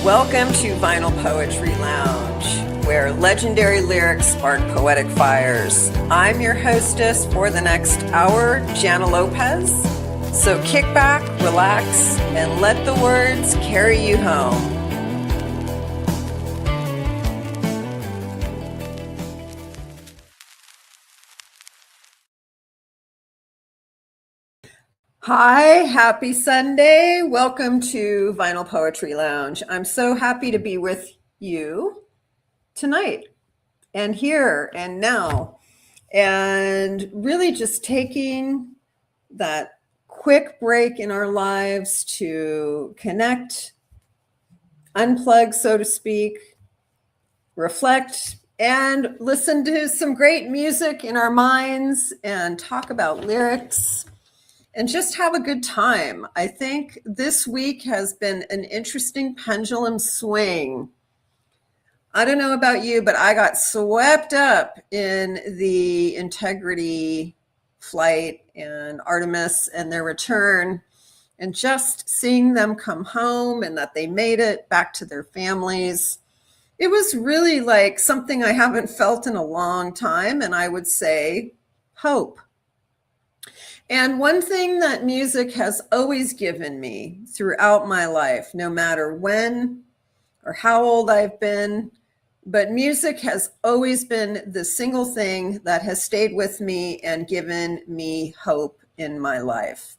Welcome to Vinyl Poetry Lounge, where legendary lyrics spark poetic fires. I'm your hostess for the next hour, Jana Lopez. So kick back, relax, and let the words carry you home. Hi, happy Sunday. Welcome to Vinyl Poetry Lounge. I'm so happy to be with you tonight and here and now, and really just taking that quick break in our lives to connect, unplug, so to speak, reflect, and listen to some great music in our minds and talk about lyrics. And just have a good time. I think this week has been an interesting pendulum swing. I don't know about you, but I got swept up in the Integrity flight and Artemis and their return, and just seeing them come home and that they made it back to their families. It was really like something I haven't felt in a long time, and I would say hope. And one thing that music has always given me throughout my life, no matter when or how old I've been, but music has always been the single thing that has stayed with me and given me hope in my life,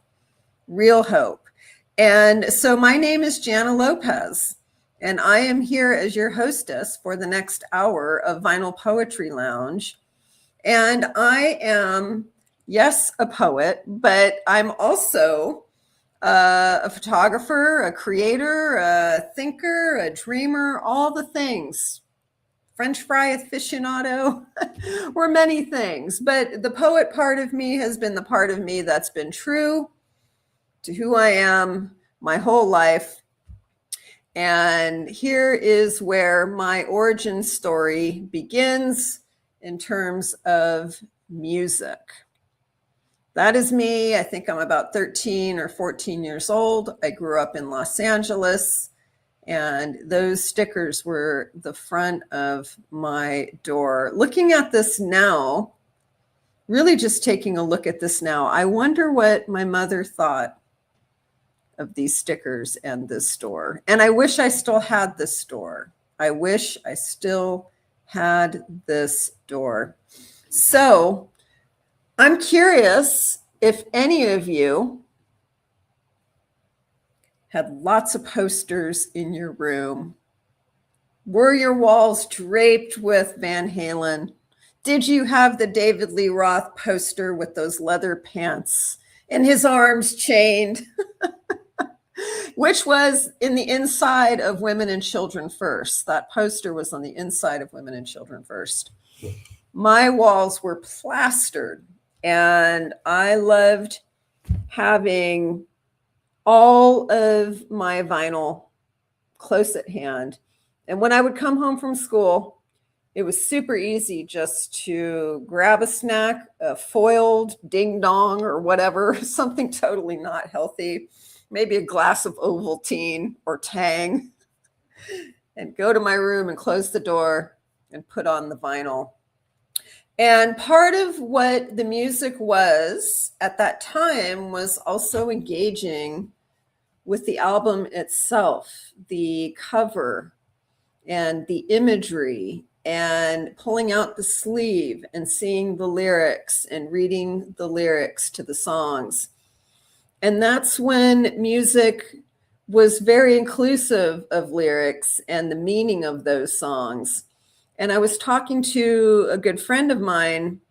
real hope. And so my name is Jana Lopez, and I am here as your hostess for the next hour of Vinyl Poetry Lounge. And I am, yes, a poet, but I'm also a photographer, a creator, a thinker, a dreamer, all the things. French fry aficionado. We're many things, but the poet part of me has been the part of me that's been true to who I am my whole life. And here is where my origin story begins in terms of music. That is me. I think I'm about 13 or 14 years old. I grew up in Los Angeles, and those stickers were the front of my door. Looking at this now, really just taking a look at this now, I wonder what my mother thought of these stickers and this store. And I wish I still had this store. I wish I still had this door. So I'm curious if any of you had lots of posters in your room. Were your walls draped with Van Halen? Did you have the David Lee Roth poster with those leather pants and his arms chained? Which was in the inside of Women and Children First. That poster was on the inside of Women and Children First. My walls were plastered, and I loved having all of my vinyl close at hand. And when I would come home from school, it was super easy just to grab a snack, a foiled ding dong or whatever, something totally not healthy, maybe a glass of Ovaltine or Tang, and go to my room and close the door and put on the vinyl. And part of what the music was at that time was also engaging with the album itself, the cover and the imagery, and pulling out the sleeve and seeing the lyrics and reading the lyrics to the songs. And that's when music was very inclusive of lyrics and the meaning of those songs. And I was talking to a good friend of mine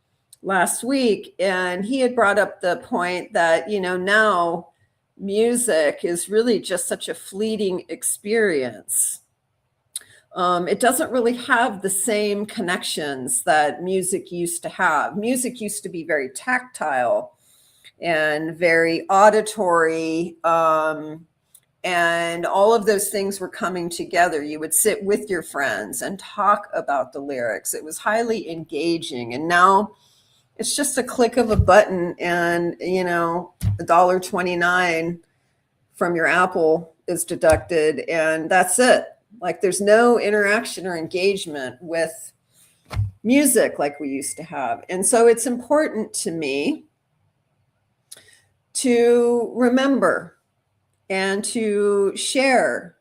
last week, and he had brought up the point that, now music is really just such a fleeting experience. It doesn't really have the same connections that music used to have. Music used to be very tactile and very auditory, and all of those things were coming together. You would sit with your friends and talk about the lyrics. It was highly engaging. And now it's just a click of a button, and $1.29 from your Apple is deducted, and that's it. Like there's no interaction or engagement with music like we used to have. And so it's important to me to remember and to share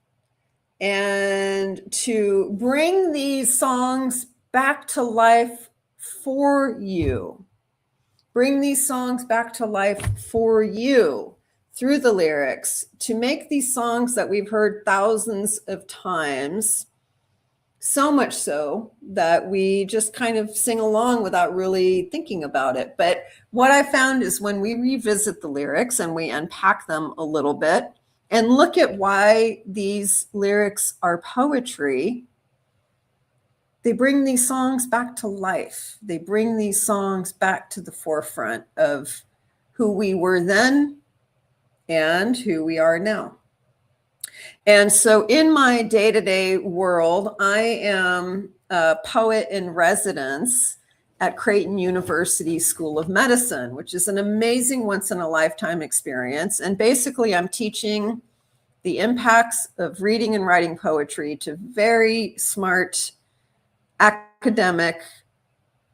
and to bring these songs back to life for you. Bring these songs back to life for you through the lyrics, to make these songs that we've heard thousands of times, so much so that we just kind of sing along without really thinking about it. But what I found is when we revisit the lyrics and we unpack them a little bit and look at why these lyrics are poetry, they bring these songs back to life. They bring these songs back to the forefront of who we were then and who we are now. And so in my day-to-day world, I am a poet in residence at Creighton University School of Medicine, which is an amazing once-in-a-lifetime experience. And basically, I'm teaching the impacts of reading and writing poetry to very smart academic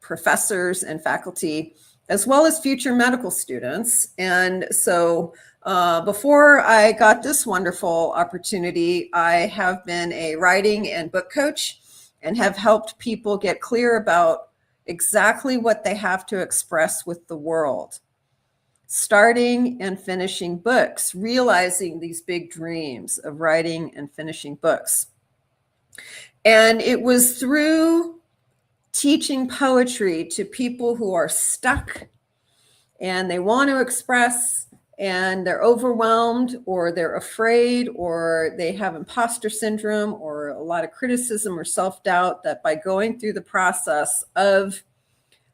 professors and faculty, as well as future medical students. And so before I got this wonderful opportunity, I have been a writing and book coach and have helped people get clear about exactly what they have to express with the world. Starting and finishing books, realizing these big dreams of writing and finishing books. And it was through teaching poetry to people who are stuck and they want to express and they're overwhelmed or they're afraid or they have imposter syndrome or a lot of criticism or self-doubt, that by going through the process of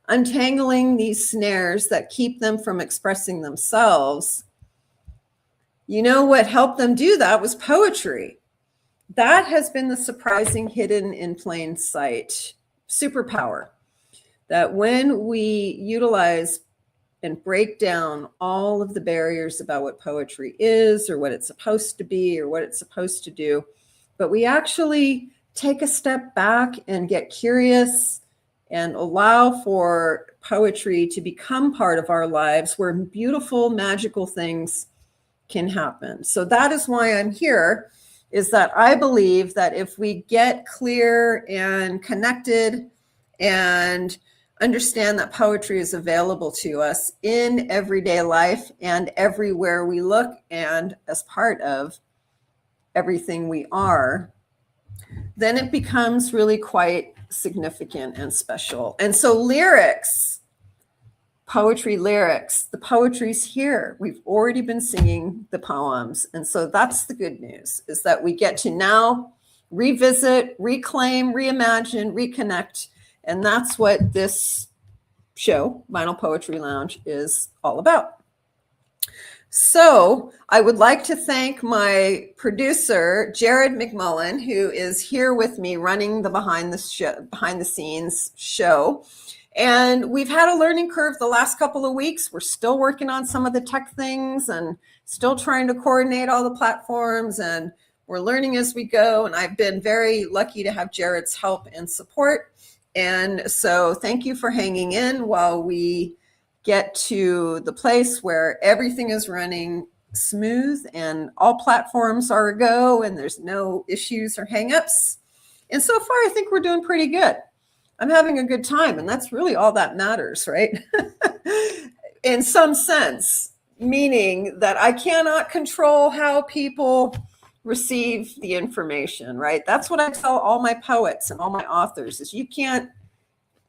untangling these snares that keep them from expressing themselves, you know what helped them do that was poetry. That has been the surprising hidden in plain sight superpower, that when we utilize and break down all of the barriers about what poetry is or what it's supposed to be or what it's supposed to do, but we actually take a step back and get curious and allow for poetry to become part of our lives where beautiful, magical things can happen. So that is why I'm here, is that I believe that if we get clear and connected and understand that poetry is available to us in everyday life and everywhere we look and as part of everything we are, then it becomes really quite significant and special. And so lyrics, poetry lyrics, the poetry's here. We've already been singing the poems. And so that's the good news, is that we get to now revisit, reclaim, reimagine, reconnect. And that's what this show, Vinyl Poetry Lounge, is all about. So I would like to thank my producer, Jared McMullen, who is here with me running the behind the scenes show. And we've had a learning curve the last couple of weeks. We're still working on some of the tech things and still trying to coordinate all the platforms, and we're learning as we go. And I've been very lucky to have Jared's help and support. And so thank you for hanging in while we get to the place where everything is running smooth and all platforms are a go and there's no issues or hangups. And so far, I think we're doing pretty good. I'm having a good time, and that's really all that matters, right? In some sense, meaning that I cannot control how people receive the information, right? That's what I tell all my poets and all my authors, is you can't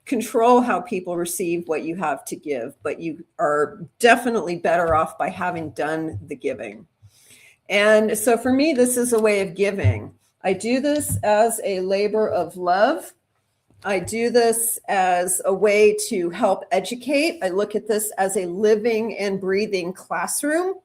control how people receive what you have to give, but you are definitely better off by having done the giving. And so for me, this is a way of giving. I do this as a labor of love. I do this as a way to help educate. I look at this as a living and breathing classroom.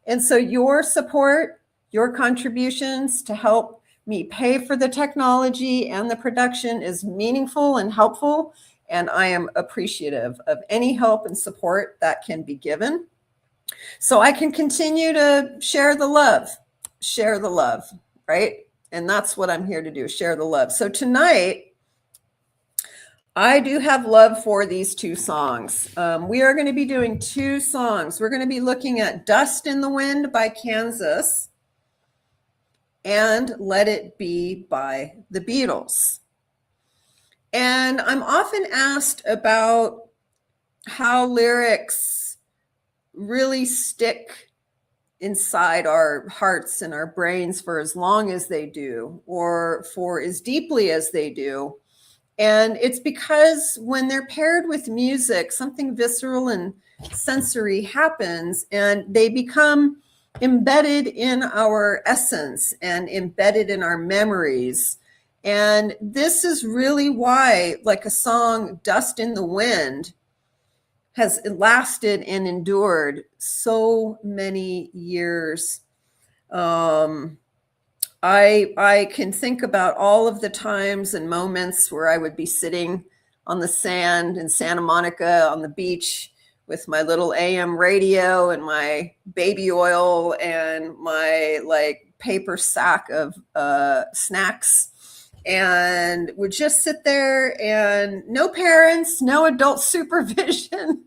And so your support, your contributions to help me pay for the technology and the production is meaningful and helpful. And I am appreciative of any help and support that can be given, so I can continue to share the love, right? And that's what I'm here to do, share the love. So tonight, I do have love for these two songs. We are going to be doing two songs. We're going to be looking at Dust in the Wind by Kansas and Let It Be by the Beatles. And I'm often asked about how lyrics really stick inside our hearts and our brains for as long as they do, or for as deeply as they do. And it's because when they're paired with music, something visceral and sensory happens, and they become embedded in our essence and embedded in our memories. And this is really why, like a song, Dust in the Wind, has lasted and endured so many years. I can think about all of the times and moments where I would be sitting on the sand in Santa Monica on the beach with my little AM radio and my baby oil and my paper sack of snacks, and would just sit there, and no parents, no adult supervision,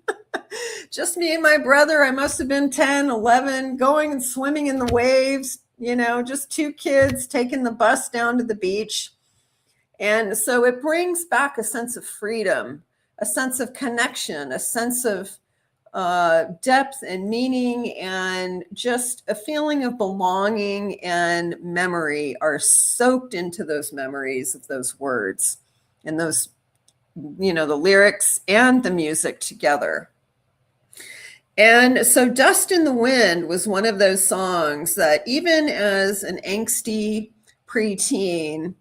just me and my brother. I must have been 10, 11, going and swimming in the waves, just two kids taking the bus down to the beach. And so it brings back a sense of freedom, a sense of connection, a sense of depth and meaning, and just a feeling of belonging and memory are soaked into those memories of those words and those, the lyrics and the music together. And so Dust in the Wind was one of those songs that even as an angsty preteen,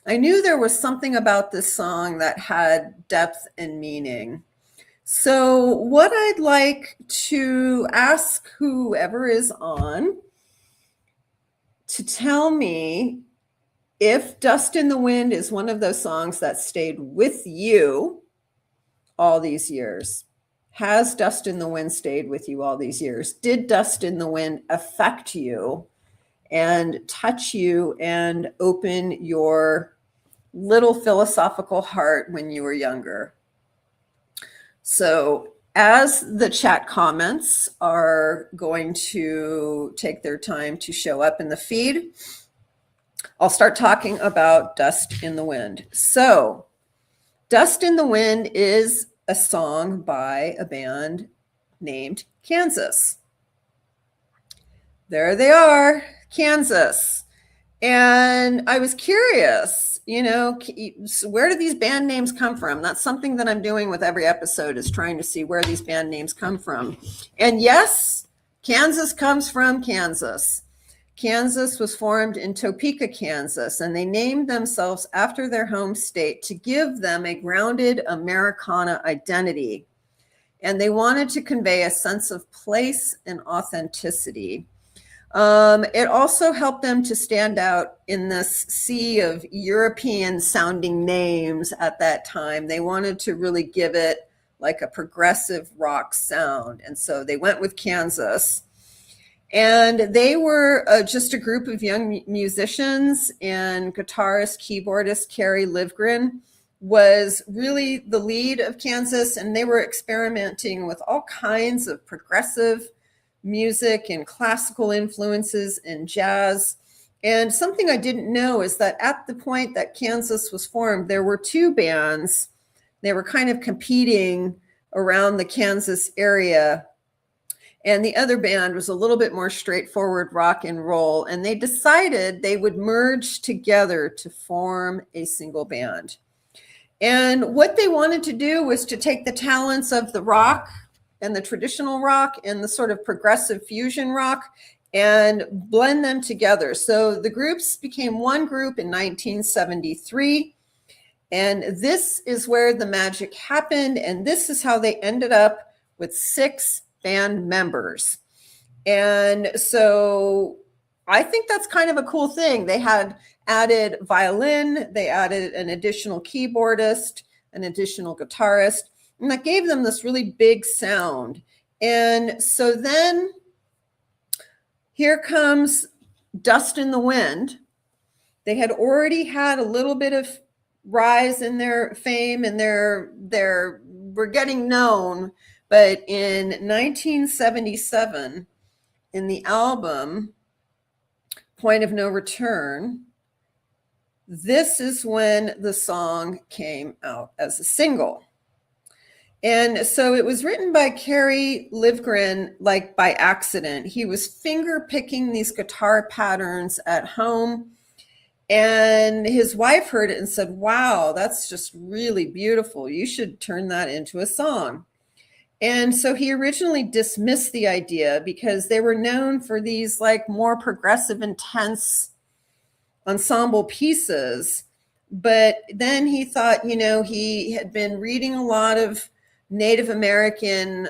I knew there was something about this song that had depth and meaning. So what I'd like to ask whoever is on to tell me if Dust in the Wind is one of those songs that stayed with you all these years. Has Dust in the Wind stayed with you all these years? Did Dust in the Wind affect you and touch you and open your little philosophical heart when you were younger? So as the chat comments are going to take their time to show up in the feed, I'll start talking about Dust in the Wind. So Dust in the Wind is a song by a band named Kansas. There they are, Kansas. And I was curious, where do these band names come from? That's something that I'm doing with every episode, is trying to see where these band names come from. And yes, Kansas comes from Kansas. Kansas was formed in Topeka, Kansas, and they named themselves after their home state to give them a grounded Americana identity. And they wanted to convey a sense of place and authenticity. It also helped them to stand out in this sea of European sounding names at that time. They wanted to really give it like a progressive rock sound. And so they went with Kansas. And they were just a group of young musicians, and guitarist, keyboardist Kerry Livgren was really the lead of Kansas. And they were experimenting with all kinds of progressive music and classical influences and jazz. And something I didn't know is that at the point that Kansas was formed, there were two bands. They were kind of competing around the Kansas area. And the other band was a little bit more straightforward rock and roll. And they decided they would merge together to form a single band. And what they wanted to do was to take the talents of the rock and the traditional rock and the sort of progressive fusion rock and blend them together. So the groups became one group in 1973. And this is where the magic happened. And this is how they ended up with 6 band members. And so I think that's kind of a cool thing. They had added violin, they added an additional keyboardist, an additional guitarist, and that gave them this really big sound. And so then here comes Dust in the Wind. They had already had a little bit of rise in their fame, and they're were getting known. But in 1977, in the album Point of No Return, this is when the song came out as a single. And so it was written by Kerry Livgren, like by accident. He was finger picking these guitar patterns at home, and his wife heard it and said, "Wow, that's just really beautiful. You should turn that into a song." And so he originally dismissed the idea because they were known for these like more progressive, intense ensemble pieces. But then he thought, he had been reading a lot of Native American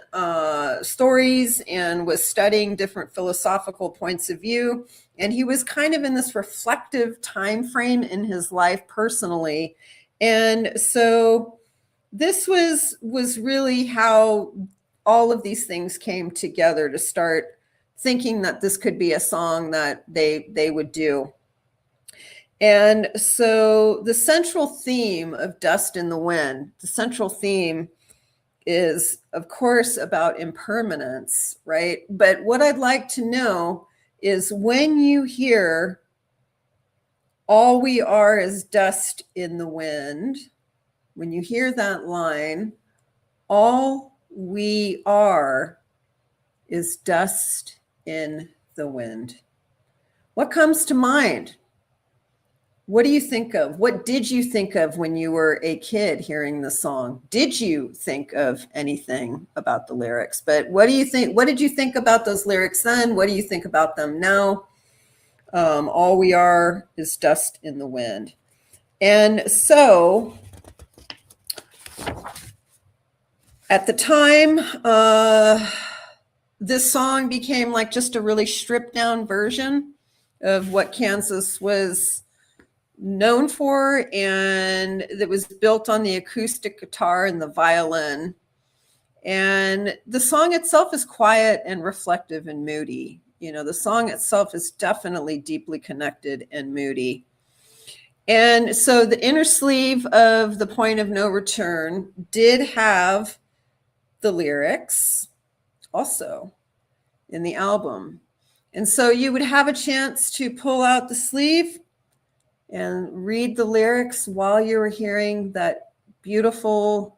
stories and was studying different philosophical points of view. And he was kind of in this reflective time frame in his life personally. And so this was really how all of these things came together to start thinking that this could be a song that they would do. And so the central theme of Dust in the Wind, the central theme is, of course, about impermanence, right? But what I'd like to know is when you hear all we are is dust in the wind, when you hear that line, all we are is dust in the wind, what comes to mind? What do you think of? What did you think of when you were a kid hearing the song? Did you think of anything about the lyrics? But what do you think? What did you think about those lyrics then? What do you think about them now? All we are is dust in the wind. And so at the time, this song became like just a really stripped down version of what Kansas was known for, and it was built on the acoustic guitar and the violin. And the song itself is quiet and reflective and moody. The song itself is definitely deeply connected and moody. And so the inner sleeve of The Point of No Return did have the lyrics also in the album. And so you would have a chance to pull out the sleeve and read the lyrics while you were hearing that beautiful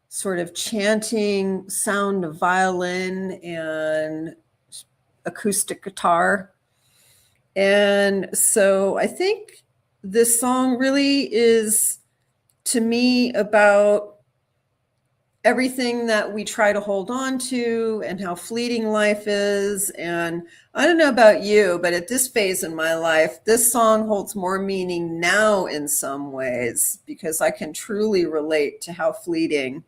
sort of chanting sound of violin and acoustic guitar. And so I think this song really is, to me, about everything that we try to hold on to and how fleeting life is. And I don't know about you, but at this phase in my life, this song holds more meaning now in some ways, because I can truly relate to how fleeting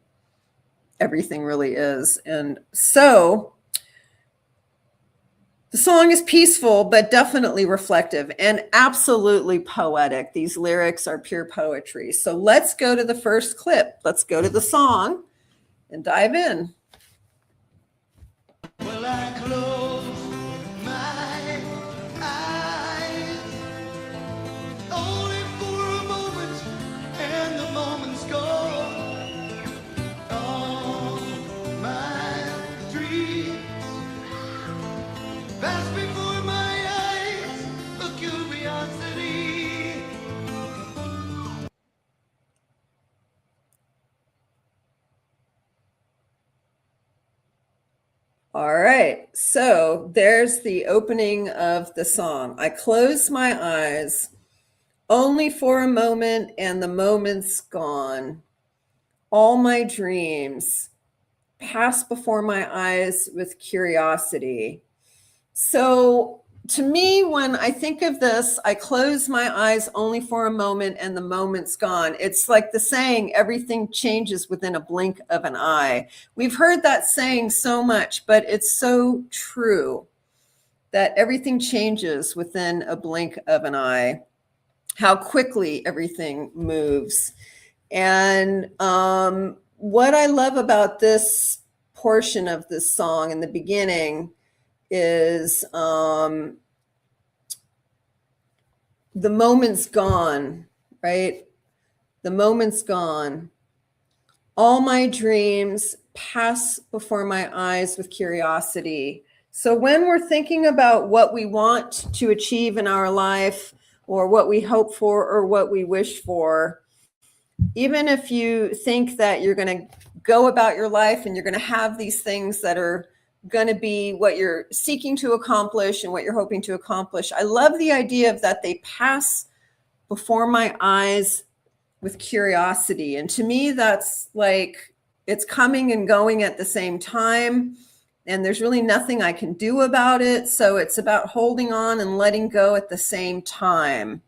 everything really is. And so the song is peaceful, but definitely reflective and absolutely poetic. These lyrics are pure poetry. So let's go to the first clip. Let's go to the song and dive in. Well, I close my eyes only for a moment, and the moment's gone. All my dreams pass before my eyes, a curiosity. All right, so there's the opening of the song. I close my eyes only for a moment, and the moment's gone. All my dreams pass before my eyes with curiosity. So to me, when I think of this, I close my eyes only for a moment and the moment's gone. It's like the saying, everything changes within a blink of an eye. We've heard that saying so much, but it's so true that everything changes within a blink of an eye, how quickly everything moves. And what I love about this portion of this song in the beginning is the moment's gone, right? The moment's gone. All my dreams pass before my eyes with curiosity. So when we're thinking about what we want to achieve in our life, or what we hope for, or what we wish for, even if you think that you're going to go about your life and you're going to have these things that are going to be what you're seeking to accomplish and what you're hoping to accomplish, I love the idea of that they pass before my eyes with curiosity. And to me, that's like it's coming and going at the same time. And there's really nothing I can do about it. So it's about holding on and letting go at the same time.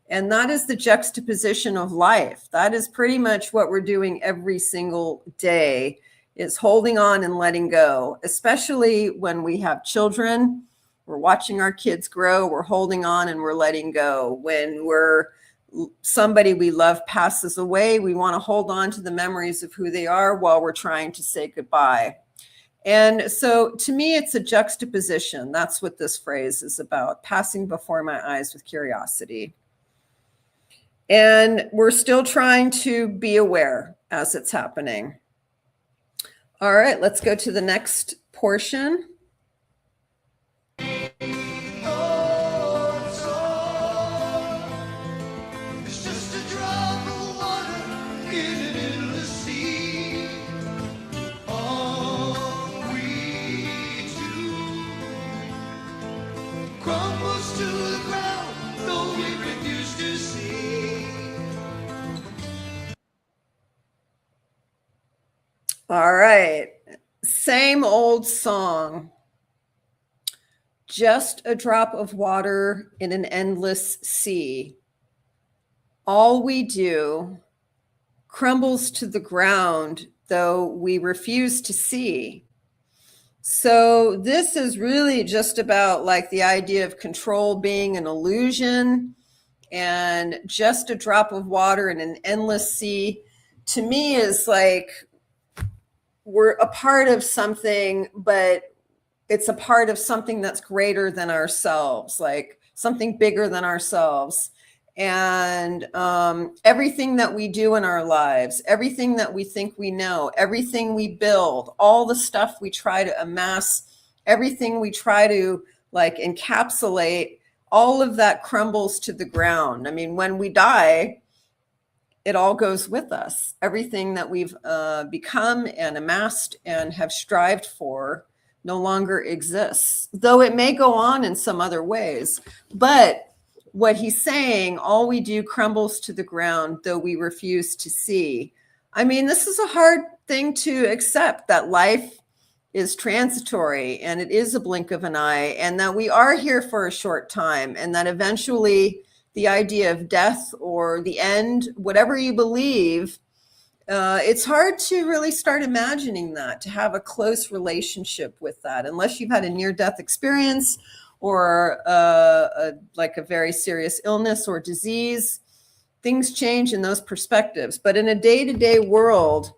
And that is the juxtaposition of life. That is pretty much what we're doing every single day, is holding on and letting go, especially when we have children. We're watching our kids grow, we're holding on and we're letting go. When somebody we love passes away, we want to hold on to the memories of who they are while we're trying to say goodbye. And so to me, it's a juxtaposition. That's what this phrase is about, passing before my eyes with curiosity. And we're still trying to be aware as it's happening. All right, let's go to the next portion. All right, same old song. Just a drop of water in an endless sea. All we do crumbles to the ground, though we refuse to see. So this is really just about like the idea of control being an illusion, and just a drop of water in an endless sea, to me, is like we're a part of something, but it's a part of something that's greater than ourselves, like something bigger than ourselves. And everything that we do in our lives, everything that we think we know, everything we build, all the stuff we try to amass, everything we try to like encapsulate, all of that crumbles to the ground. I mean, when we die, it all goes with us. Everything that we've become and amassed and have strived for no longer exists, though it may go on in some other ways. But what he's saying, all we do crumbles to the ground, though we refuse to see. I mean, this is a hard thing to accept, that life is transitory and it is a blink of an eye, and that we are here for a short time, and that eventually the idea of death or the end, whatever you believe, it's hard to really start imagining that, to have a close relationship with that, unless you've had a near-death experience or like a very serious illness or disease. Things change in those perspectives. But in a day-to-day world,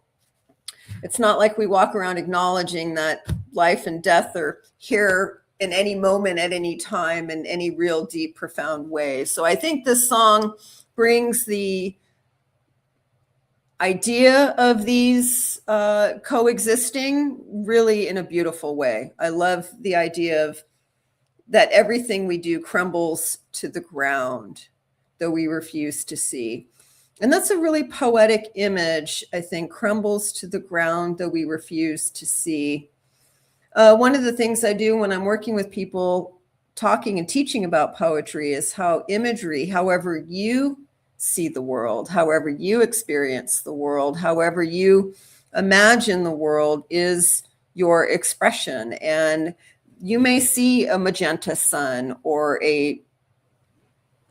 it's not like we walk around acknowledging that life and death are here in any moment, at any time, in any real deep, profound way. So I think this song brings the idea of these coexisting really in a beautiful way. I love the idea of that everything we do crumbles to the ground, though we refuse to see. And that's a really poetic image, I think, crumbles to the ground, though we refuse to see. One of the things I do when I'm working with people talking and teaching about poetry is how imagery, however you see the world, however you experience the world, however you imagine the world, is your expression. And you may see a magenta sun or a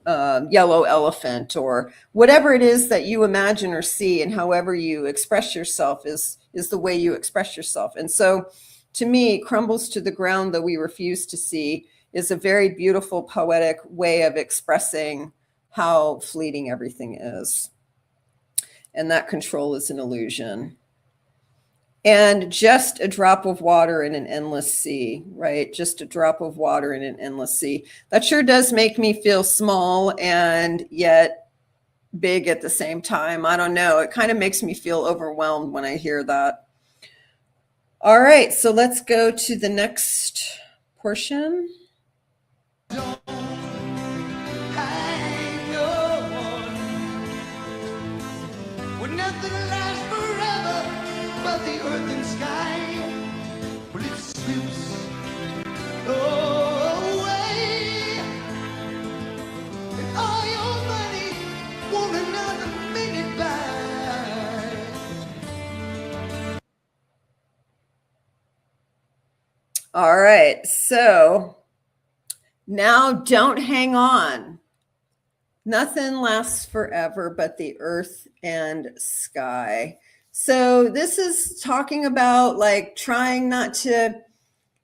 yellow elephant, or whatever it is that you imagine or see, and however you express yourself is the way you express yourself. And so to me, crumbles to the ground, though we refuse to see, is a very beautiful, poetic way of expressing how fleeting everything is. And that control is an illusion. And just a drop of water in an endless sea, right? Just a drop of water in an endless sea. That sure does make me feel small and yet big at the same time. I don't know. It kind of makes me feel overwhelmed when I hear that. All right, so let's go to the next portion. Nothing lasts forever but the earth and sky. Well, it slips away, and all your money won't another minute buy. All right, so now don't hang on. Nothing lasts forever but the earth and sky. So this is talking about like trying not to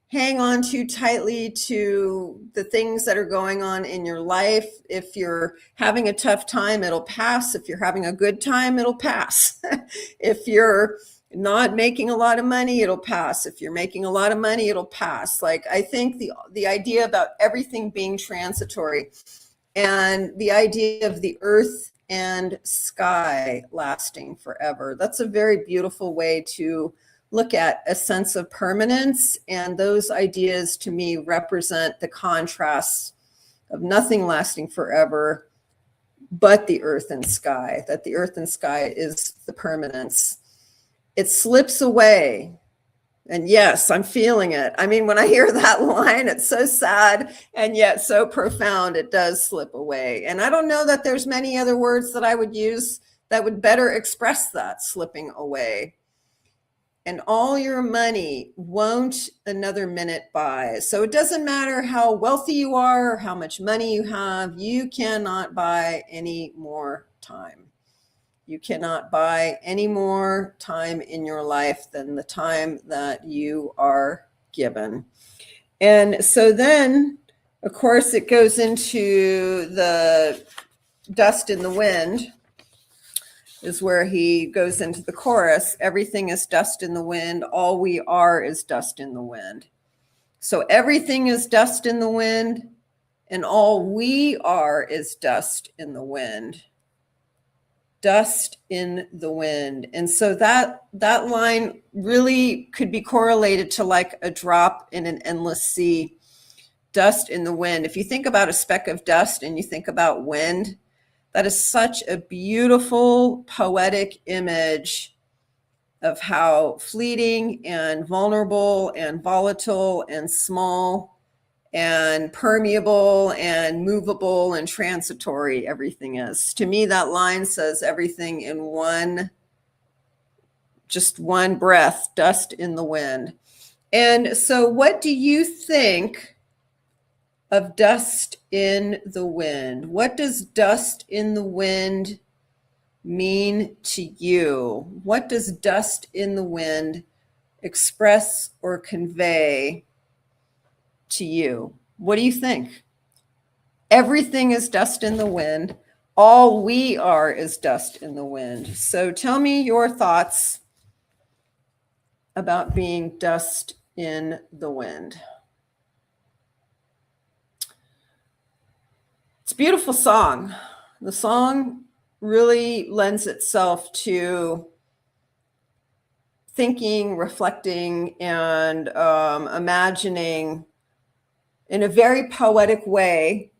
hang on too tightly to the things that are going on in your life. If you're having a tough time, it'll pass. If you're having a good time, it'll pass. If you're not making a lot of money, it'll pass. If you're making a lot of money, it'll pass. Like, I think the idea about everything being transitory and the idea of the earth and sky lasting forever, that's a very beautiful way to look at a sense of permanence. And those ideas to me represent the contrasts of nothing lasting forever but the earth and sky, that the earth and sky is the permanence. It slips away. And yes, I'm feeling it. I mean, when I hear that line, it's so sad and yet so profound. It does slip away. And I don't know that there's many other words that I would use that would better express that slipping away. And all your money won't another minute buy. So it doesn't matter how wealthy you are or how much money you have, you cannot buy any more time. You cannot buy any more time in your life than the time that you are given. And so then, of course, it goes into the dust in the wind, is where he goes into the chorus. Everything is dust in the wind. All we are is dust in the wind. So everything is dust in the wind, and all we are is dust in the wind. Dust in the wind. And so that line really could be correlated to like a drop in an endless sea. Dust in the wind. If you think about a speck of dust and you think about wind, that is such a beautiful, poetic image of how fleeting and vulnerable and volatile and small and permeable and movable and transitory everything is. To me, that line says everything in just one breath, dust in the wind. And so what do you think of dust in the wind? What does dust in the wind mean to you? What does dust in the wind express or convey to you? What do you think? Everything is dust in the wind. All we are is dust in the wind. So tell me your thoughts about being dust in the wind. It's a beautiful song. The song really lends itself to thinking, reflecting, and imagining in a very poetic way,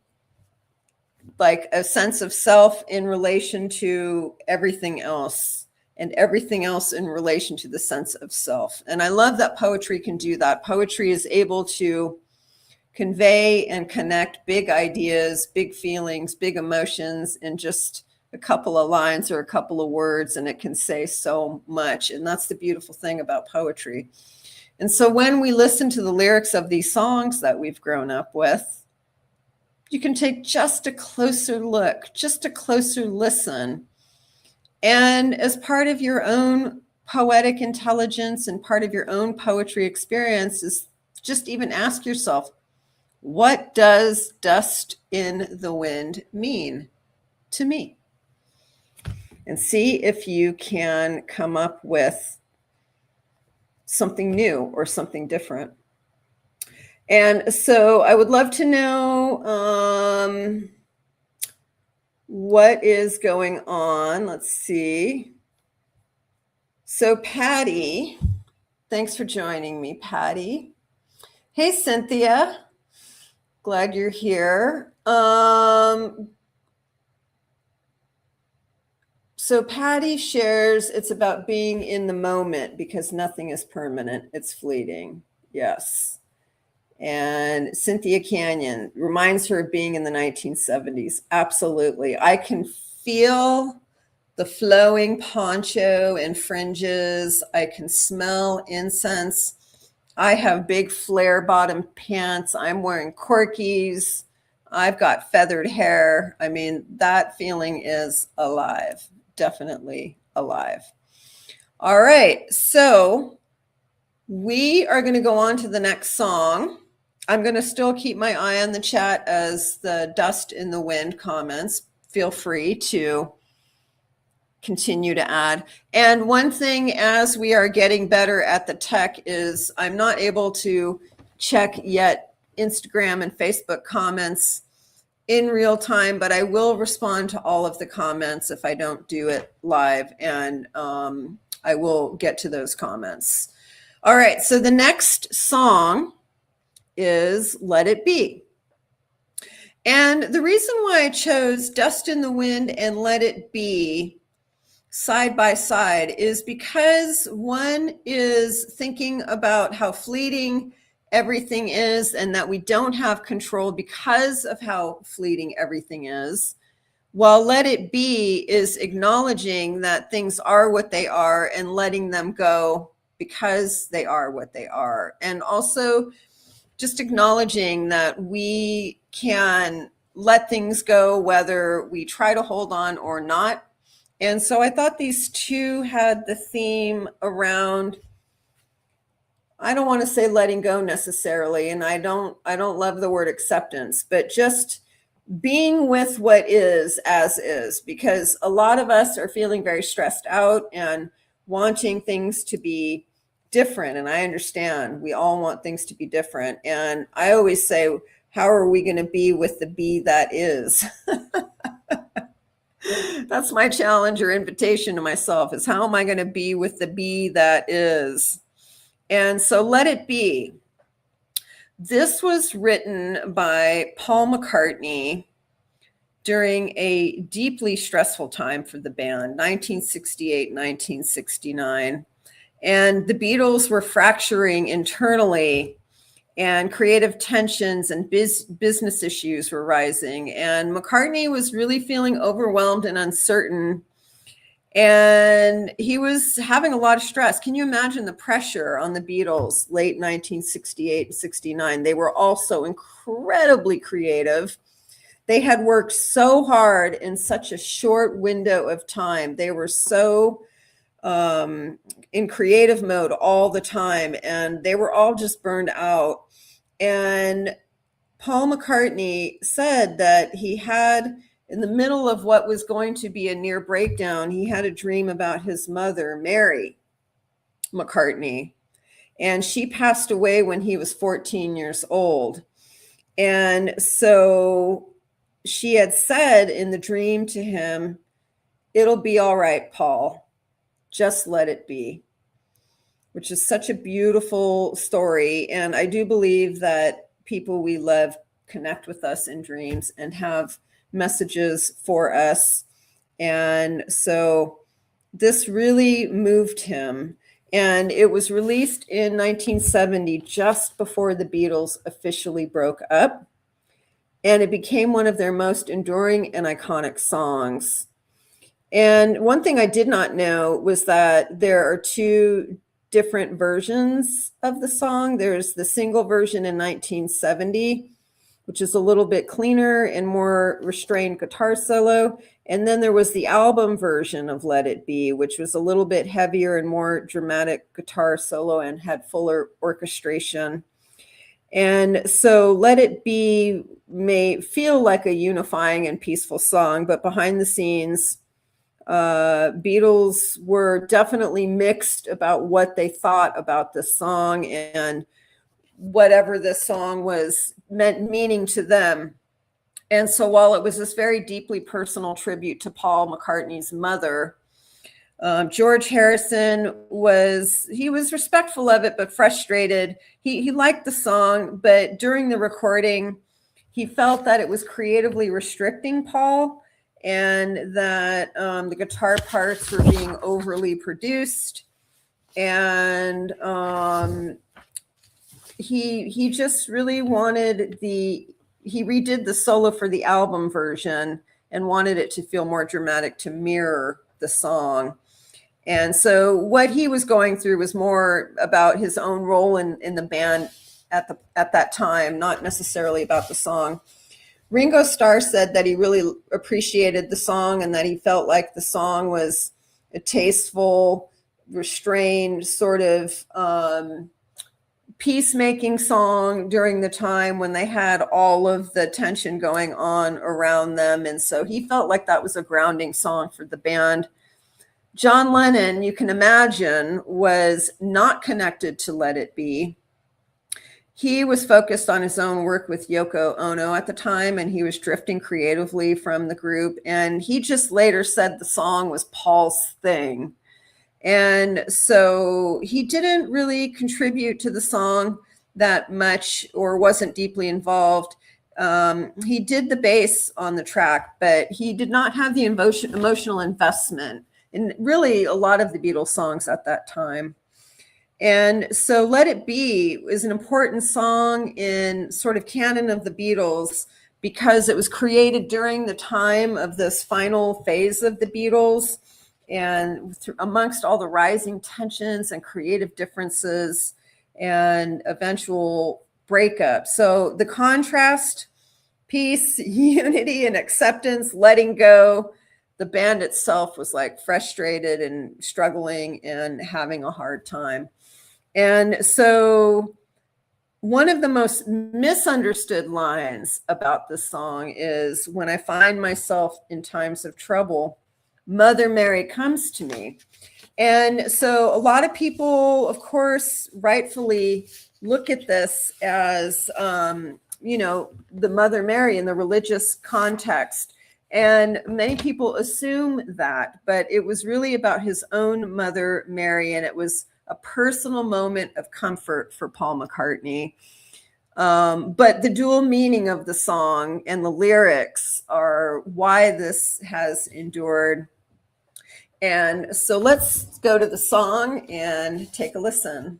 like a sense of self in relation to everything else, and everything else in relation to the sense of self. And I love that poetry can do that. Poetry is able to convey and connect big ideas, big feelings, big emotions in just a couple of lines or a couple of words, and it can say so much. And that's the beautiful thing about poetry. And so when we listen to the lyrics of these songs that we've grown up with, you can take just a closer look, just a closer listen. And as part of your own poetic intelligence and part of your own poetry experience is just even ask yourself, what does dust in the wind mean to me? And see if you can come up with something new or something different. And so I would love to know what is going on. Let's see. So Patty, thanks for joining me, Patty. Hey, Cynthia. Glad you're here. So Patty shares it's about being in the moment because nothing is permanent. It's fleeting. Yes. And Cynthia Canyon reminds her of being in the 1970s. Absolutely. I can feel the flowing poncho and fringes. I can smell incense. I have big flare bottom pants. I'm wearing corkies. I've got feathered hair. I mean, that feeling is alive, definitely alive. All right, so we are going to go on to the next song. I'm going to still keep my eye on the chat as the dust in the wind comments. Feel free to continue to add. And one thing as we are getting better at the tech is I'm not able to check yet Instagram and Facebook comments in real time, but I will respond to all of the comments if I don't do it live, and I will get to those comments. All right, so the next song is Let It Be. And the reason why I chose Dust in the Wind and Let It Be side by side is because one is thinking about how fleeting everything is and that we don't have control because of how fleeting everything is, while Let It Be is acknowledging that things are what they are and letting them go because they are what they are. And also just acknowledging that we can let things go whether we try to hold on or not. And so I thought these two had the theme around, I don't want to say letting go necessarily, and I don't love the word acceptance, but just being with what is as is, because a lot of us are feeling very stressed out and wanting things to be different. And I understand we all want things to be different. And I always say, how are we going to be with the be that is? That's my challenge or invitation to myself, is how am I going to be with the be that is? And so Let It Be. This was written by Paul McCartney during a deeply stressful time for the band, 1968, 1969. And the Beatles were fracturing internally, and creative tensions and business issues were rising. And McCartney was really feeling overwhelmed and uncertain. And he was having a lot of stress. Can you imagine the pressure on the Beatles late 1968 and 69? They were also incredibly creative. They had worked so hard in such a short window of time. They were so in creative mode all the time, and they were all just burned out. And Paul McCartney said that he had, in the middle of what was going to be a near breakdown, he had a dream about his mother, Mary McCartney, and she passed away when he was 14 years old. And so she had said in the dream to him, "It'll be all right, Paul. Just let it be," which is such a beautiful story. And I do believe that people we love connect with us in dreams and have messages for us. And so this really moved him. And it was released in 1970, just before the Beatles officially broke up. And it became one of their most enduring and iconic songs. And one thing I did not know was that there are two different versions of the song. There's the single version in 1970, which is a little bit cleaner and more restrained guitar solo. And then there was the album version of Let It Be, which was a little bit heavier and more dramatic guitar solo and had fuller orchestration. And so Let It Be may feel like a unifying and peaceful song, but behind the scenes, Beatles were definitely mixed about what they thought about the song and whatever this song was meaning to them. And so while it was this very deeply personal tribute to Paul McCartney's mother, George Harrison was respectful of it, but frustrated. He liked the song, but during the recording, he felt that it was creatively restricting Paul and that the guitar parts were being overly produced. And he just really wanted he redid the solo for the album version and wanted it to feel more dramatic to mirror the song. And so what he was going through was more about his own role in the band at that time, not necessarily about the song. Ringo Starr said that he really appreciated the song and that he felt like the song was a tasteful, restrained sort of peacemaking song during the time when they had all of the tension going on around them. And so he felt like that was a grounding song for the band. John Lennon, you can imagine, was not connected to Let It Be. He was focused on his own work with Yoko Ono at the time, and he was drifting creatively from the group. And he just later said the song was Paul's thing. And so he didn't really contribute to the song that much or wasn't deeply involved. He did the bass on the track, but he did not have the emotional investment in really a lot of the Beatles songs at that time. And so Let It Be is an important song in sort of canon of the Beatles because it was created during the time of this final phase of the Beatles and amongst all the rising tensions and creative differences and eventual breakup. So the contrast, peace, unity, and acceptance, letting go. The band itself was like frustrated and struggling and having a hard time. And so one of the most misunderstood lines about this song is, when I find myself in times of trouble, Mother Mary comes to me. And so a lot of people, of course, rightfully look at this as, the Mother Mary in the religious context. And many people assume that, but it was really about his own Mother Mary, and it was a personal moment of comfort for Paul McCartney. But the dual meaning of the song and the lyrics are why this has endured. And so let's go to the song and take a listen.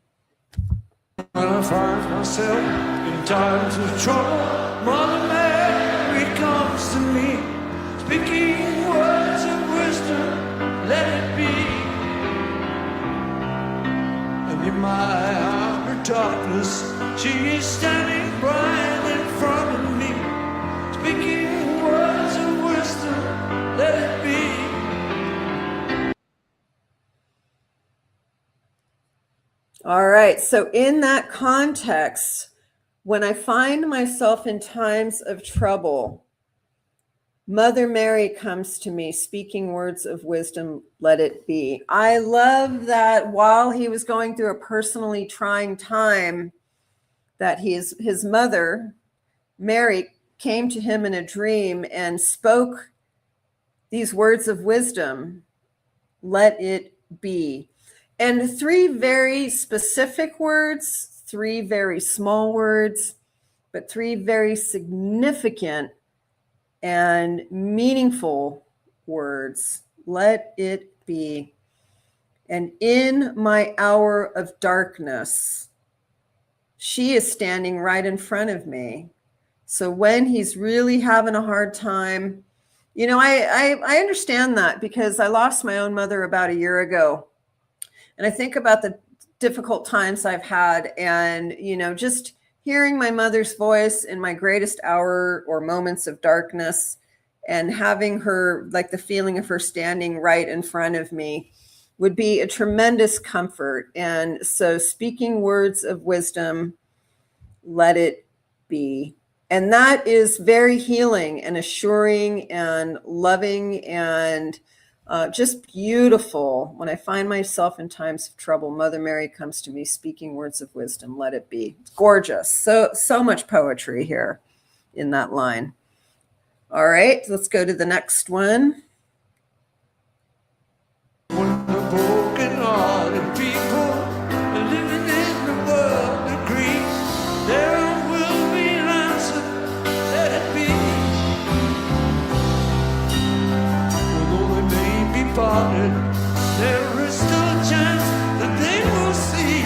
When I find myself in times of trouble, Mother Mary comes to me, speaking words of wisdom, let it be. And in my hour of darkness, she is standing right in front of me, speaking words of wisdom, let it be. All right, so in that context, when I find myself in times of trouble, Mother Mary comes to me, speaking words of wisdom, let it be. I love that while he was going through a personally trying time, that his mother, Mary, came to him in a dream and spoke these words of wisdom, let it be. And three very specific words, three very small words, but three very significant and meaningful words. Let it be. And in my hour of darkness, she is standing right in front of me. So when he's really having a hard time, I understand that because I lost my own mother about a year ago. And I think about the difficult times I've had and, just hearing my mother's voice in my greatest hour or moments of darkness and having her, like the feeling of her standing right in front of me, would be a tremendous comfort. And so speaking words of wisdom, let it be. And that is very healing and assuring and loving and Just beautiful. When I find myself in times of trouble, Mother Mary comes to me speaking words of wisdom. Let it be. Gorgeous. So much poetry here in that line. All right, let's go to the next one. When the broken-hearted people living in the world agree, there will be an answer, let it be. Although they may be parted, there is still a chance that they will see.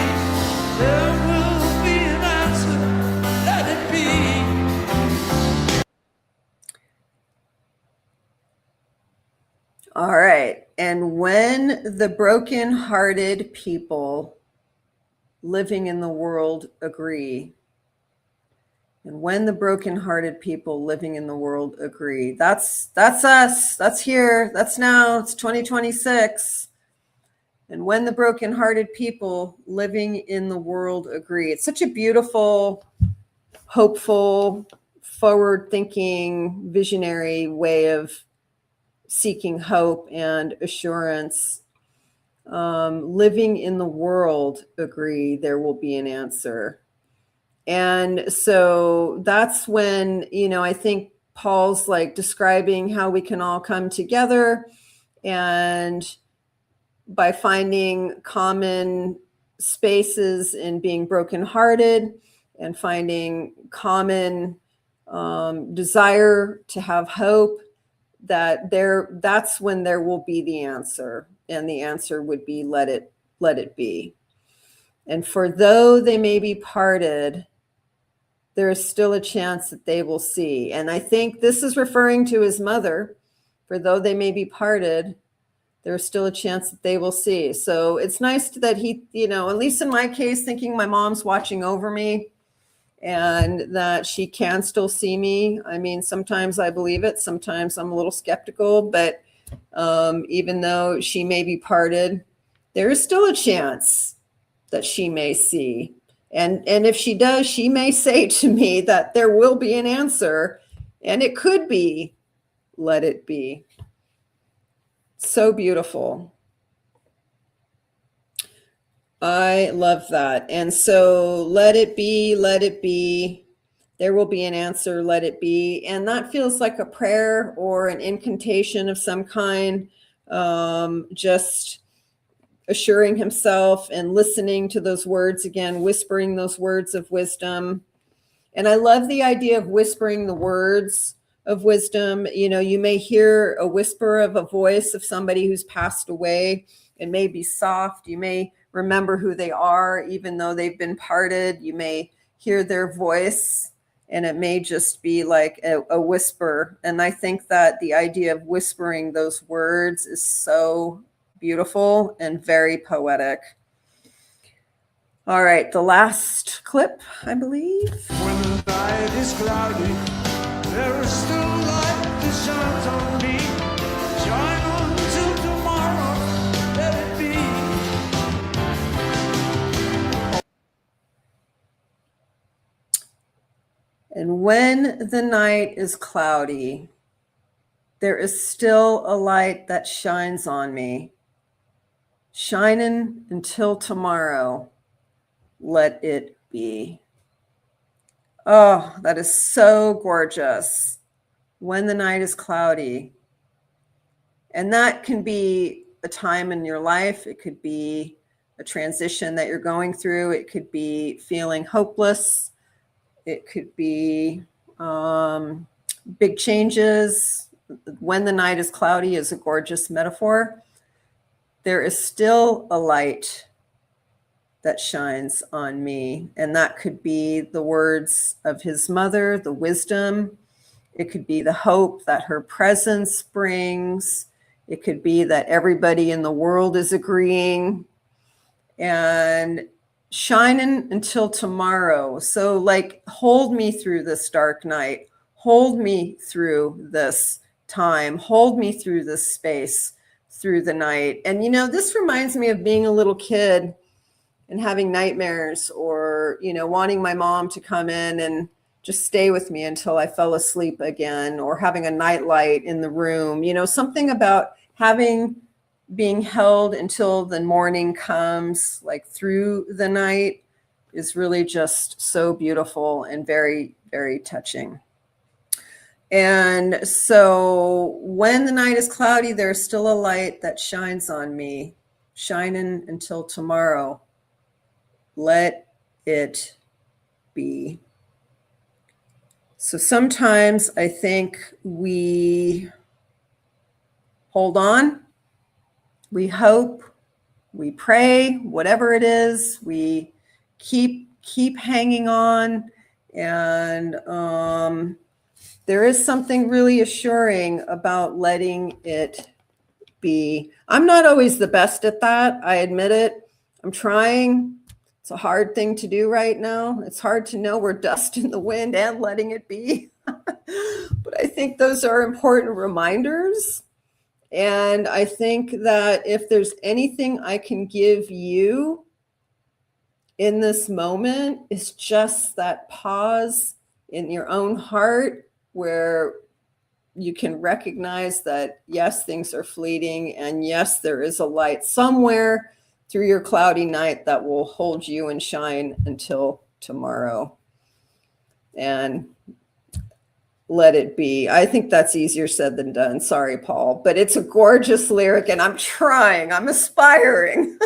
There will be an answer, let it be. All right. And when the broken-hearted people living in the world agree, and when the broken-hearted people living in the world agree, that's us. That's here. That's now. It's 2026. And when the broken-hearted people living in the world agree, it's such a beautiful, hopeful, forward-thinking, visionary way of seeking hope and assurance. Living in the world agree, there will be an answer. And so that's when, I think Paul's like describing how we can all come together, and by finding common spaces in being brokenhearted and finding common desire to have hope, that's when there will be the answer. And the answer would be, let it be. And for though they may be parted, there is still a chance that they will see. And I think this is referring to his mother. For though they may be parted, there's still a chance that they will see. So it's nice that he, at least in my case, thinking my mom's watching over me and that she can still see me. I mean, sometimes I believe it. Sometimes I'm a little skeptical, but even though she may be parted, there is still a chance that she may see. And if she does, she may say to me that there will be an answer, and it could be, let it be. So beautiful. I love that. And so let it be, let it be. There will be an answer, let it be. And that feels like a prayer or an incantation of some kind, just assuring himself and listening to those words again, whispering those words of wisdom. And I love the idea of whispering the words of wisdom. You may hear a whisper of a voice of somebody who's passed away. It may be soft. You may remember who they are, even though they've been parted. You may hear their voice, and it may just be like a whisper. And I think that the idea of whispering those words is so beautiful and very poetic. All right, the last clip, I believe. When the night is cloudy, there is still light that shines on me. Shine on till tomorrow, let it be. And when the night is cloudy, there is still a light that shines on me. Shining until tomorrow, let it be. Oh, that is so gorgeous. When the night is cloudy. And that can be a time in your life. It could be a transition that you're going through. It could be feeling hopeless. It could be big changes. When the night is cloudy is a gorgeous metaphor. There is still a light that shines on me. And that could be the words of his mother, the wisdom. It could be the hope that her presence brings. It could be that everybody in the world is agreeing. And shining until tomorrow. So like, hold me through this dark night. Hold me through this time. Hold me through this space, through the night. And this reminds me of being a little kid and having nightmares, or wanting my mom to come in and just stay with me until I fell asleep again, or having a nightlight in the room. Something about being held until the morning comes, like through the night, is really just so beautiful and very, very touching. And so when the night is cloudy, there's still a light that shines on me, shining until tomorrow. Let it be. So sometimes I think we hold on, we hope, we pray, whatever it is, we keep hanging on. And there is something really assuring about letting it be. I'm not always the best at that. I admit it. I'm trying. It's a hard thing to do right now. It's hard to know we're dust in the wind and letting it be. But I think those are important reminders. And I think that if there's anything I can give you in this moment, it's just that pause in your own heart where you can recognize that, yes, things are fleeting. And yes, there is a light somewhere through your cloudy night that will hold you and shine until tomorrow. And let it be. I think that's easier said than done. Sorry, Paul, but it's a gorgeous lyric and I'm trying. I'm aspiring.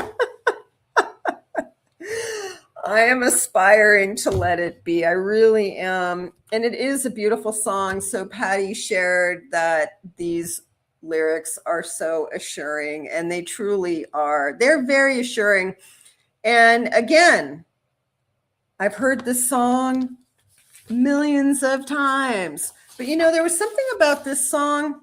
I am aspiring to let it be. I really am. And it is a beautiful song. So Patty shared that these lyrics are so assuring, and they truly are. They're very assuring. And again, I've heard this song millions of times. But there was something about this song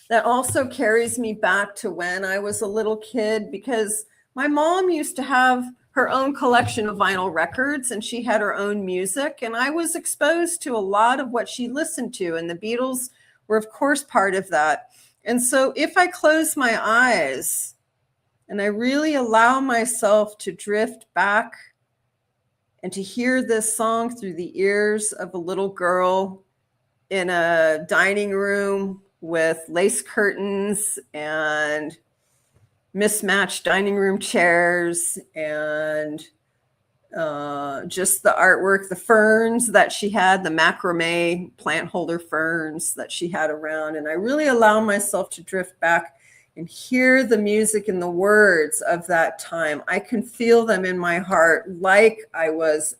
that also carries me back to when I was a little kid, because my mom used to have her own collection of vinyl records and she had her own music. And I was exposed to a lot of what she listened to. And the Beatles were, of course, part of that. And so if I close my eyes and I really allow myself to drift back and to hear this song through the ears of a little girl in a dining room with lace curtains and mismatched dining room chairs and just the artwork, the ferns that she had, the macrame plant holder ferns that she had around. And I really allow myself to drift back and hear the music and the words of that time. I can feel them in my heart like I was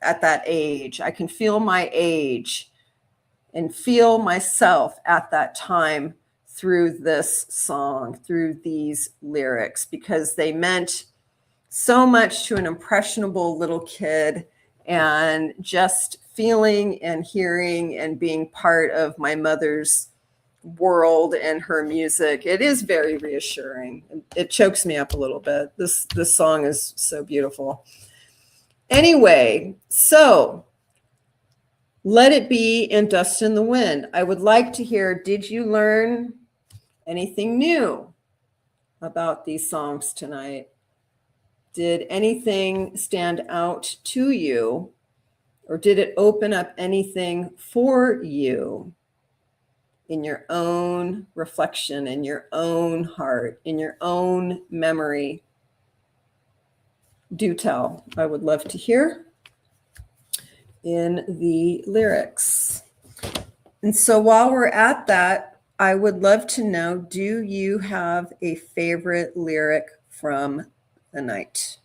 at that age. I can feel my age and feel myself at that time through this song, through these lyrics, because they meant so much to an impressionable little kid. And just feeling and hearing and being part of my mother's world and her music, it is very reassuring. It chokes me up a little bit. This song is so beautiful. Anyway, so Let It Be and Dust in the Wind. I would like to hear, did you learn anything new about these songs tonight? Did anything stand out to you, or did it open up anything for you in your own reflection, in your own heart, in your own memory? Do tell. I would love to hear in the lyrics. And so while we're at that, I would love to know, do you have a favorite lyric from the night?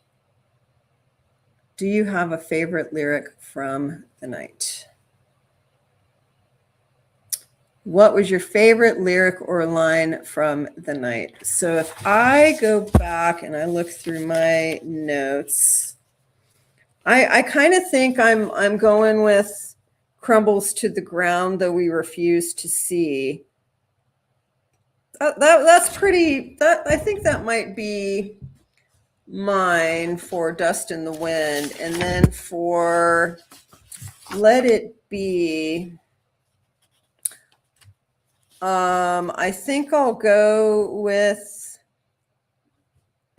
Do you have a favorite lyric from the night? What was your favorite lyric or line from the night? So if I go back and I look through my notes, I kind of think I'm going with crumbles to the ground, though we refuse to see. That's pretty, I think that might be mine for Dust in the Wind. And then for Let It Be, I think I'll go with,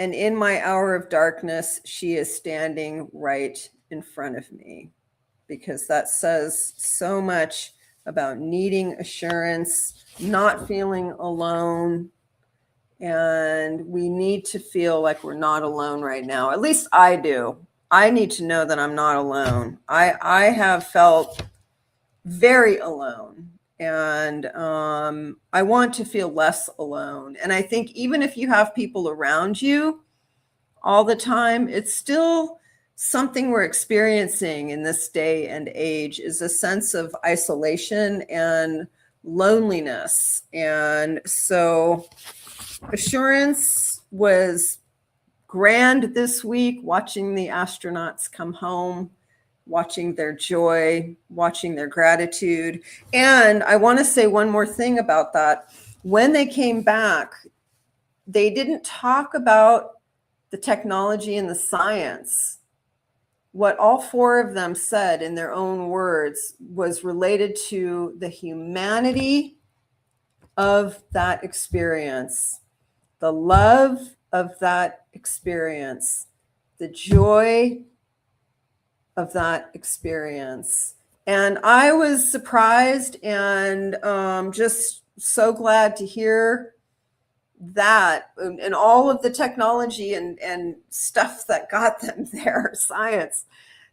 and in my hour of darkness, she is standing right in front of me, because that says so much about needing assurance, not feeling alone, And we need to feel like we're not alone right now. At least I do. I need to know that I'm not alone. I have felt very alone. And I want to feel less alone. And I think even if you have people around you all the time, it's still something we're experiencing in this day and age, is a sense of isolation and loneliness. And so Assurance was grand this week, watching the astronauts come home, watching their joy, watching their gratitude. And I want to say one more thing about that. When they came back, they didn't talk about the technology and the science. What all four of them said in their own words was related to the humanity of that experience, the love of that experience, the joy of that experience. And I was surprised and just so glad to hear that, and all of the technology and stuff that got them there, science.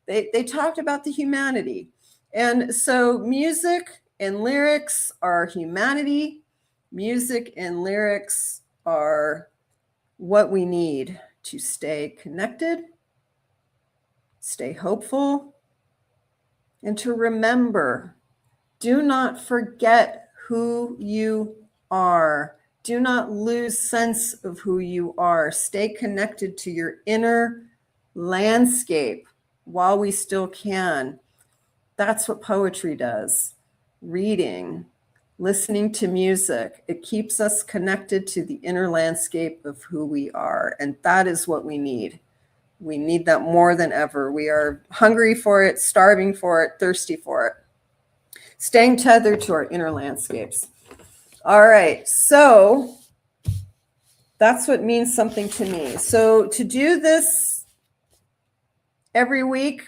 They talked about the humanity. And so music and lyrics are humanity. Music and lyrics are what we need to stay connected, stay hopeful, and to remember, do not forget who you are. Do not lose sense of who you are. Stay connected to your inner landscape while we still can. That's what poetry does. Reading, listening to music, it keeps us connected to the inner landscape of who we are. And that is what we need. We need that more than ever. We are hungry for it, starving for it, thirsty for it. Staying tethered to our inner landscapes. All right, so that's what means something to me. So to do this every week,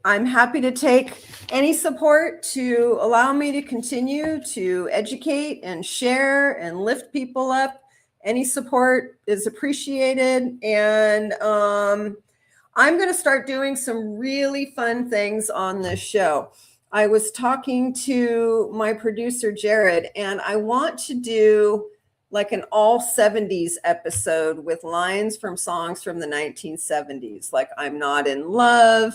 I'm happy to take any support to allow me to continue to educate and share and lift people up. Any support is appreciated. And I'm going to start doing some really fun things on this show. I was talking to my producer, Jared, and I want to do like an all 70s episode with lines from songs from the 1970s, like I'm Not in Love,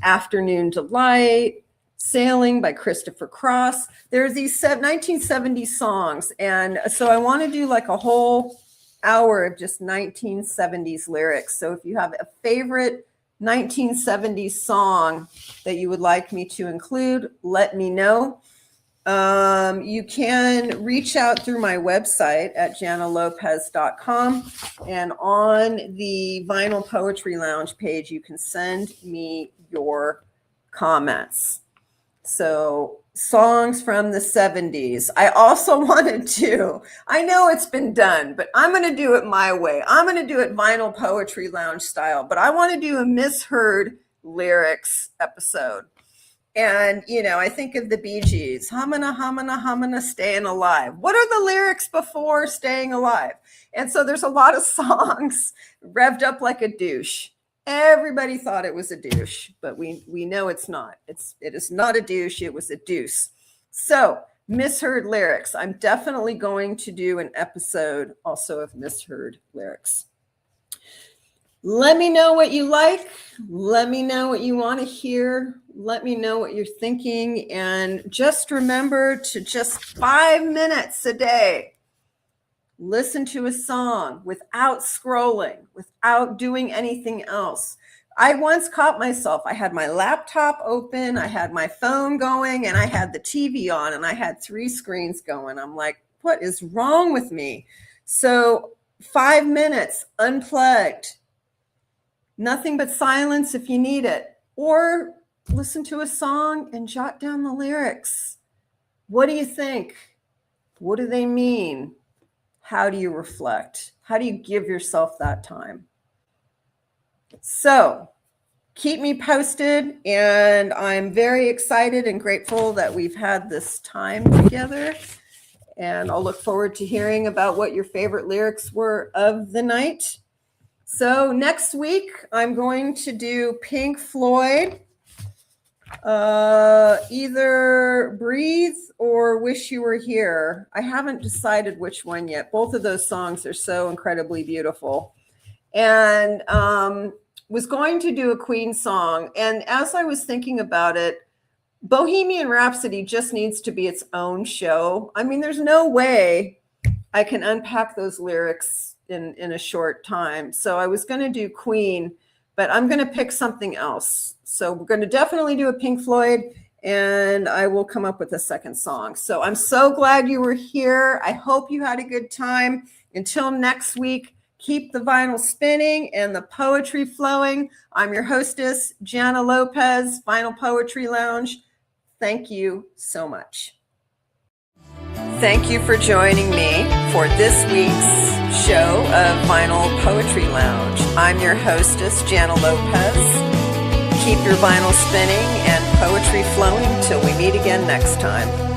Afternoon Delight, Sailing by Christopher Cross. There's these 1970s songs. And so I want to do like a whole hour of just 1970s lyrics. So if you have a favorite 1970s song that you would like me to include, let me know. You can reach out through my website at janalopez.com, and on the Vinyl Poetry Lounge page, you can send me your comments. So songs from the 70s. I also wanted to, I know it's been done, but I'm going to do it my way. I'm going to do it Vinyl Poetry Lounge style, but I want to do a misheard lyrics episode. And, you know, I think of the Bee Gees, humana, humana, humana, staying alive. What are the lyrics before staying alive? And so there's a lot of songs revved up like a douche. Everybody thought it was a douche, but we know it's not. It is not a douche. It was a deuce. So misheard lyrics. I'm definitely going to do an episode also of misheard lyrics. Let me know what you like. Let me know what you want to hear. Let me know what you're thinking. And just remember to just 5 minutes a day, listen to a song without scrolling, without doing anything else. I once caught myself. I had my laptop open, I had my phone going, and I had the TV on, and I had 3 screens going. I'm like, what is wrong with me? So 5 minutes unplugged. Nothing but silence if you need it. Or listen to a song and jot down the lyrics. What do you think? What do they mean? How do you reflect? How do you give yourself that time? So keep me posted. And I'm very excited and grateful that we've had this time together. And I'll look forward to hearing about what your favorite lyrics were of the night. So next week, I'm going to do Pink Floyd, either Breathe or Wish You Were Here. I haven't decided which one yet. Both of those songs are so incredibly beautiful. And was going to do a Queen song. And as I was thinking about it, Bohemian Rhapsody just needs to be its own show. I mean, there's no way I can unpack those lyrics in a short time. So I was going to do Queen, but I'm going to pick something else. So we're going to definitely do a Pink Floyd, and I will come up with a second song. So I'm so glad you were here. I hope you had a good time. Until next week, keep the vinyl spinning and the poetry flowing. I'm your hostess, Jana Lopez, Vinyl Poetry Lounge. Thank you so much. Thank you for joining me for this week's show of Vinyl Poetry Lounge. I'm your hostess, Jana Lopez. Keep your vinyl spinning and poetry flowing till we meet again next time.